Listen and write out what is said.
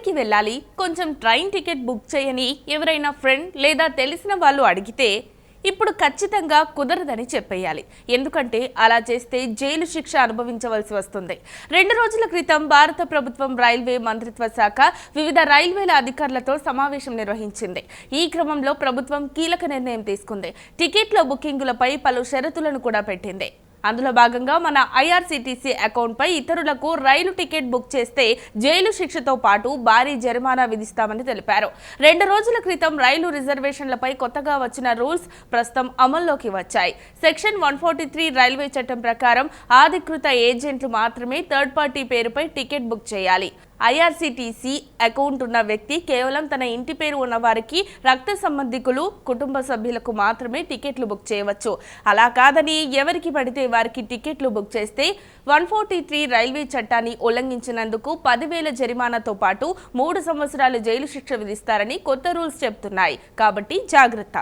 ఊరికి వెళ్ళాలి, కొంచెం ట్రైన్ టికెట్ బుక్ చేయని ఎవరైనా ఫ్రెండ్ లేదా తెలిసిన వాళ్ళు అడిగితే ఇప్పుడు ఖచ్చితంగా కుదరదని చెప్పేయాలి. ఎందుకంటే అలా చేస్తే జైలు శిక్ష అనుభవించవలసి వస్తుంది. 2 రోజుల క్రితం భారత ప్రభుత్వం రైల్వే మంత్రిత్వ శాఖ వివిధ రైల్వేల అధికారులతో సమావేశం నిర్వహించింది. ఈ క్రమంలో ప్రభుత్వం కీలక నిర్ణయం తీసుకుంది. టికెట్ల బుకింగులపై పలు షరతులను కూడా పెట్టింది. అందులో భాగంగా మన ఐఆర్సీటీసీ అకౌంట్పై ఇతరులకు రైలు టికెట్ బుక్ చేస్తే జైలు శిక్షతో పాటు భారీ జరిమానా విధిస్తామని తెలిపారు. 2 రోజుల క్రితం రైలు రిజర్వేషన్లపై కొత్తగా వచ్చిన రూల్స్ ప్రస్తుతం అమల్లోకి వచ్చాయి. సెక్షన్ 143 రైల్వే చట్టం ప్రకారం అధికృత ఏజెంట్లు మాత్రమే థర్డ్ పార్టీ పేరుపై టికెట్ బుక్ చేయాలి. ఐఆర్సీటీసీ అకౌంట్ ఉన్న వ్యక్తి కేవలం తన ఇంటి పేరు ఉన్న వారికి, రక్త సంబంధికులు, కుటుంబ సభ్యులకు మాత్రమే టికెట్లు బుక్ చేయవచ్చు. అలా కాదని ఎవరికి పడితే వారికి టికెట్లు బుక్ చేస్తే 143 రైల్వే చట్టాన్ని ఉల్లంఘించినందుకు 10,000 జరిమానాతో పాటు 3 సంవత్సరాలు జైలు శిక్ష విధిస్తారని కొత్త రూల్స్ చెబుతున్నాయి. కాబట్టి జాగ్రత్త.